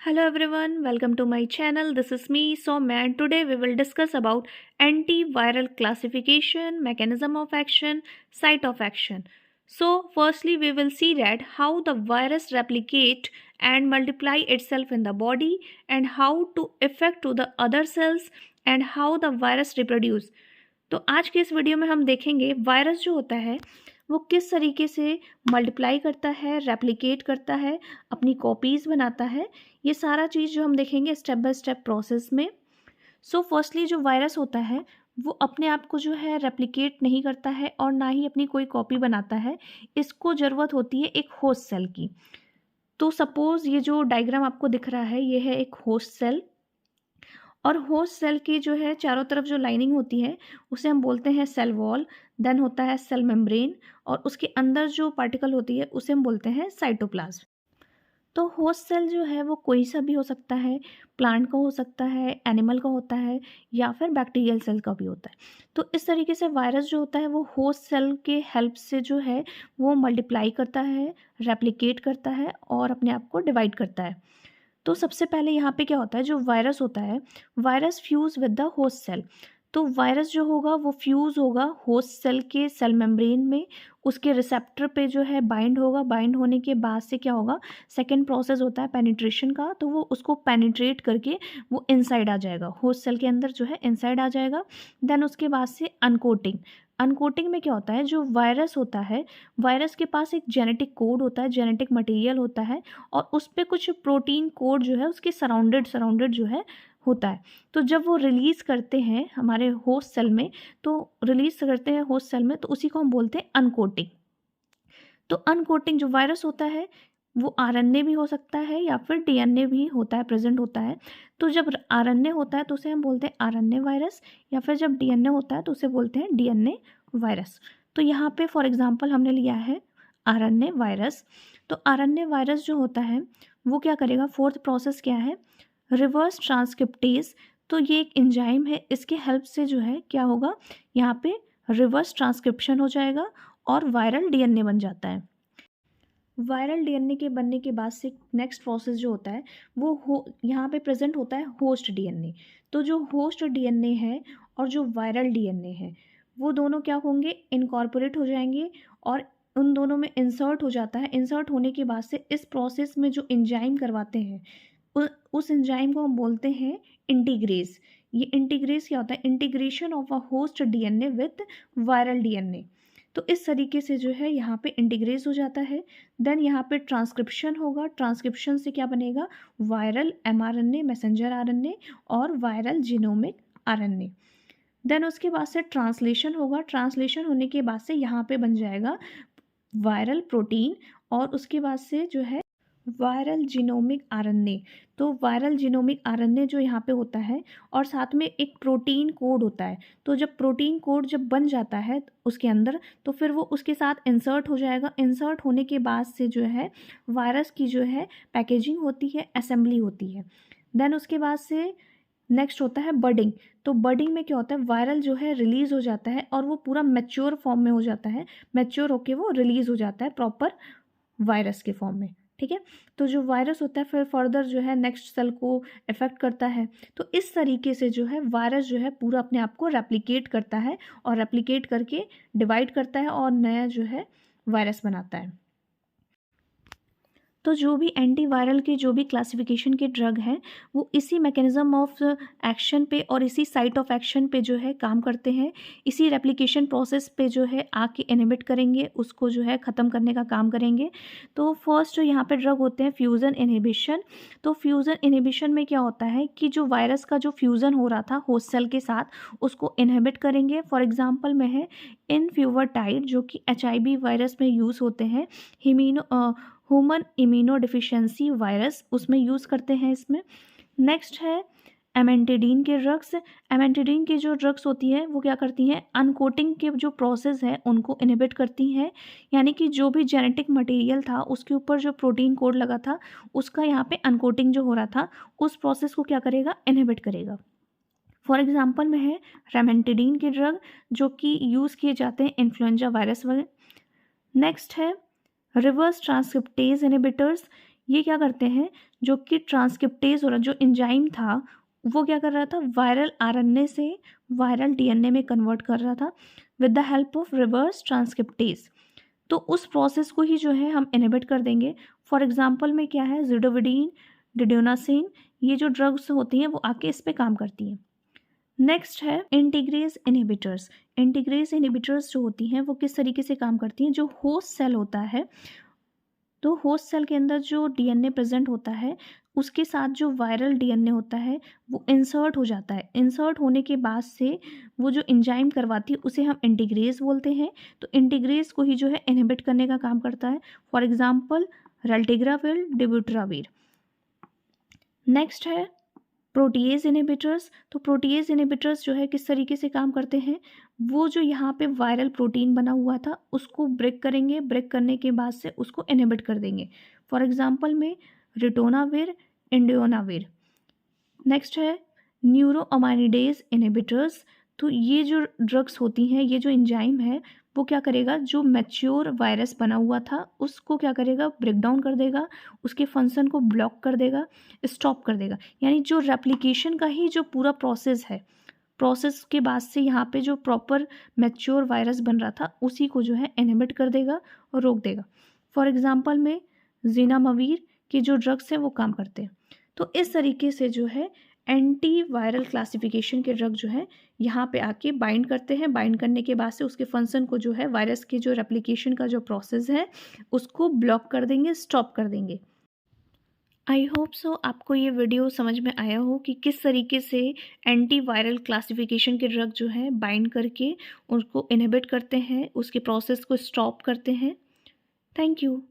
Hello everyone, welcome to my channel. This is me, Soumya, and today we will discuss about antiviral classification, mechanism of action, site of action. So, firstly, we will see that how the virus replicate and multiply itself in the body, and how to affect to the other cells, and how the virus reproduce. तो आज के इस video में हम देखेंगे virus जो होता है वो किस तरीके से मल्टीप्लाई करता है, रेप्लिकेट करता है, अपनी कॉपीज़ बनाता है। ये सारा चीज़ जो हम देखेंगे स्टेप बाय स्टेप प्रोसेस में। सो फर्स्टली जो वायरस होता है वो अपने आप को जो है रेप्लिकेट नहीं करता है और ना ही अपनी कोई कॉपी बनाता है। इसको ज़रूरत होती है एक होस्ट सेल की। तो सपोज़ ये जो डायग्राम आपको दिख रहा है ये है एक होस्ट सेल, और होस्ट सेल की जो है चारों तरफ जो लाइनिंग होती है उसे हम बोलते हैं सेल वॉल। देन होता है सेल मेम्ब्रेन, और उसके अंदर जो पार्टिकल होती है उसे हम बोलते हैं साइटोप्लाज्म। तो होस्ट सेल जो है वो कोई सा भी हो सकता है, प्लांट का हो सकता है, एनिमल का होता है, या फिर बैक्टीरियल सेल का भी होता है। तो इस तरीके से वायरस जो होता है वो होस्ट सेल के हेल्प से जो है वो मल्टीप्लाई करता है, रेप्लिकेट करता है और अपने आप को डिवाइड करता है। तो सबसे पहले यहाँ पे क्या होता है, जो वायरस होता है virus fuse with the host cell. तो वायरस जो होगा वो फ्यूज़ होगा होस्ट सेल के सेल मेम्ब्रेन में, उसके रिसेप्टर पे जो है बाइंड होगा। बाइंड होने के बाद से क्या होगा, सेकेंड प्रोसेस होता है पेनिट्रेशन का। तो वो उसको पेनिट्रेट करके वो इनसाइड आ जाएगा, होस्ट सेल के अंदर जो है इनसाइड आ जाएगा। देन उसके बाद से अनकोटिंग। अनकोटिंग में क्या होता है, जो वायरस होता है वायरस के पास एक जेनेटिक कोड होता है, जेनेटिक मटेरियल होता है, और उस पर कुछ प्रोटीन कोड जो है उसके सराउंडेड सराउंडेड जो है होता है। तो जब वो रिलीज़ करते हैं हमारे होस्ट सेल में, तो रिलीज़ करते हैं होस्ट सेल में, तो उसी को हम बोलते हैं अनकोटिंग। तो अनकोटिंग जो वायरस होता है वो आरएनए भी हो सकता है या फिर डीएनए भी होता है, प्रेजेंट होता है। तो जब आरएनए होता है तो उसे हम बोलते हैं आरएनए वायरस, या फिर जब डीएनए होता है तो उसे बोलते हैं डीएनए वायरस। तो यहाँ पे फॉर एग्जांपल हमने लिया है आरएनए वायरस। तो आरएनए वायरस जो होता है वो क्या करेगा, फोर्थ प्रोसेस क्या है, रिवर्स ट्रांसक्रिप्टेज। तो ये एक एंजाइम है, इसके हेल्प से जो है क्या होगा, यहाँ पे रिवर्स ट्रांसक्रिप्शन हो जाएगा और वायरल डीएनए बन जाता है। वायरल डीएनए के बनने के बाद से नेक्स्ट प्रोसेस जो होता है वो यहाँ पे प्रेजेंट होता है होस्ट डीएनए। तो जो होस्ट डीएनए है और जो वायरल डीएनए है वो दोनों क्या होंगे, इनकॉर्पोरेट हो जाएंगे, और उन दोनों में इंसर्ट हो जाता है। इंसर्ट होने के बाद से इस प्रोसेस में जो एंजाइम करवाते हैं उस एंजाइम को हम बोलते हैं इंटीग्रेज। ये इंटीग्रेज क्या होता है, integration of a host DNA with viral DNA. तो इस तरीके से जो है यहाँ पे इंटीग्रेज हो जाता है। देन यहाँ पे ट्रांसक्रिप्शन होगा, ट्रांसक्रिप्शन से क्या बनेगा, वायरल एमआरएनए, मैसेंजर आरएनए, और वायरल जीनोमिक आरएनए। देन उसके बाद से ट्रांसलेशन होगा, ट्रांसलेशन होने के बाद से यहाँ पे बन जाएगा वायरल प्रोटीन, और उसके बाद से जो है वायरल जीनोमिक आरएनए। तो वायरल जीनोमिक आरएनए जो यहाँ पे होता है, और साथ में एक प्रोटीन कोड होता है। तो जब प्रोटीन कोड जब बन जाता है उसके अंदर, तो फिर वो उसके साथ इंसर्ट हो जाएगा। इंसर्ट होने के बाद से जो है वायरस की जो है पैकेजिंग होती है, असेंबली होती है। देन उसके बाद से नेक्स्ट होता है बडिंग। तो बडिंग में क्या होता है, वायरल जो है रिलीज़ हो जाता है और वो पूरा मैच्योर फॉर्म में हो जाता है। मैच्योर होके वो रिलीज़ हो जाता है प्रॉपर वायरस के फॉर्म में। ठीक है, तो जो वायरस होता है फिर फर्दर जो है नेक्स्ट सेल को इफेक्ट करता है। तो इस तरीके से जो है वायरस जो है पूरा अपने आप को रेप्लिकेट करता है, और रेप्लिकेट करके डिवाइड करता है और नया जो है वायरस बनाता है। तो जो भी एंटीवायरल के जो भी क्लासिफिकेशन के ड्रग हैं वो इसी मैकेनिज्म ऑफ एक्शन पे और इसी साइट ऑफ एक्शन पे जो है काम करते हैं। इसी रेप्लिकेशन प्रोसेस पे जो है आके इनहिबिट करेंगे, उसको जो है ख़त्म करने का काम करेंगे। तो फर्स्ट यहाँ पे ड्रग होते हैं फ्यूज़न इनहिबिशन। तो फ्यूज़न इनहिबिशन में क्या होता है कि जो वायरस का जो फ्यूज़न हो रहा था होस्ट सेल के साथ उसको इनहिबिट करेंगे। फॉर एग्जाम्पल में है इनफ्यूवर्टाइड, जो कि HIV वायरस में यूज़ होते हैं। ह्यूमन इम्यूनो डिफिशियंसी वायरस उसमें यूज़ करते हैं इसमें। नेक्स्ट है एमेंटिडीन के ड्रग्स। एमेंटिडीन की जो ड्रग्स होती है वो क्या करती हैं, अनकोटिंग के जो प्रोसेस है उनको इनहिबिट करती हैं। यानी कि जो भी जेनेटिक मटेरियल था उसके ऊपर जो प्रोटीन कोड लगा था उसका यहाँ पे अनकोटिंग जो हो रहा था उस प्रोसेस को क्या करेगा, इनहिबिट करेगा। फॉर एग्जाम्पल में है रेमेंटिडीन के ड्रग जो कि यूज़ किए जाते हैं इन्फ्लुएंजा वायरस वगैरह। नेक्स्ट है रिवर्स ट्रांसक्रिप्टेज इनहिबिटर्स। ये क्या करते हैं, जो कि ट्रांसक्रिप्टेज हो रहा, जो एंजाइम था वो क्या कर रहा था, वायरल आरएनए से वायरल डीएनए में कन्वर्ट कर रहा था with the help of reverse transcriptase. तो उस प्रोसेस को ही जो है हम इनहिबिट कर देंगे। फॉर एग्जांपल में क्या है, जिडोविडीन, डिडोनासिन, ये जो ड्रग्स होती हैं वो आके इस पे काम करती हैं। नेक्स्ट है इंटीग्रेज इनहिबिटर्स। इंटीग्रेज इनहिबिटर्स जो होती हैं वो किस तरीके से काम करती हैं, जो होस्ट सेल होता है, तो होस्ट सेल के अंदर जो डीएनए प्रेजेंट होता है उसके साथ जो वायरल डीएनए होता है वो इंसर्ट हो जाता है। इंसर्ट होने के बाद से वो जो एंजाइम करवाती है उसे हम इंटीग्रेज बोलते हैं। तो इंटीग्रेज को ही जो है इनहिबिट करने का काम करता है। For example raltegravir, dolutegravir. Next है प्रोटीएज इनहिबिटर्स। तो प्रोटीएज इनहिबिटर्स जो है किस तरीके से काम करते हैं, वो जो यहाँ पे वायरल प्रोटीन बना हुआ था उसको ब्रेक करेंगे, ब्रेक करने के बाद से उसको इनहिबिट कर देंगे। फॉर एग्जांपल में रिटोनाविर, इंडियोनाविर। नेक्स्ट है न्यूरोअमाइनिडेज इनहिबिटर्स। तो ये जो ड्रग्स होती हैं, ये जो एंजाइम है वो क्या करेगा, जो मैच्योर वायरस बना हुआ था उसको क्या करेगा, ब्रेक डाउन कर देगा, उसके फंक्शन को ब्लॉक कर देगा, स्टॉप कर देगा। यानी जो रेप्लिकेशन का ही जो पूरा प्रोसेस है, प्रोसेस के बाद से यहाँ पे जो प्रॉपर मैच्योर वायरस बन रहा था उसी को जो है इनहिबिट कर देगा और रोक देगा। फॉर एग्जांपल में जिनामवीर के जो ड्रग्स हैं वो काम करते हैं। तो इस तरीके से जो है एंटी वायरल क्लासिफिकेशन के ड्रग जो है यहाँ पे आके बाइंड करते हैं। बाइंड करने के बाद से उसके फंक्शन को जो है, वायरस के जो रेप्लिकेशन का जो प्रोसेस है उसको ब्लॉक कर देंगे, स्टॉप कर देंगे। आई होप सो आपको ये वीडियो समझ में आया हो कि किस तरीके से एंटी वायरल क्लासिफिकेशन के ड्रग जो है बाइंड करके उसको इनहिबिट करते हैं, उसके प्रोसेस को स्टॉप करते हैं। Thank you.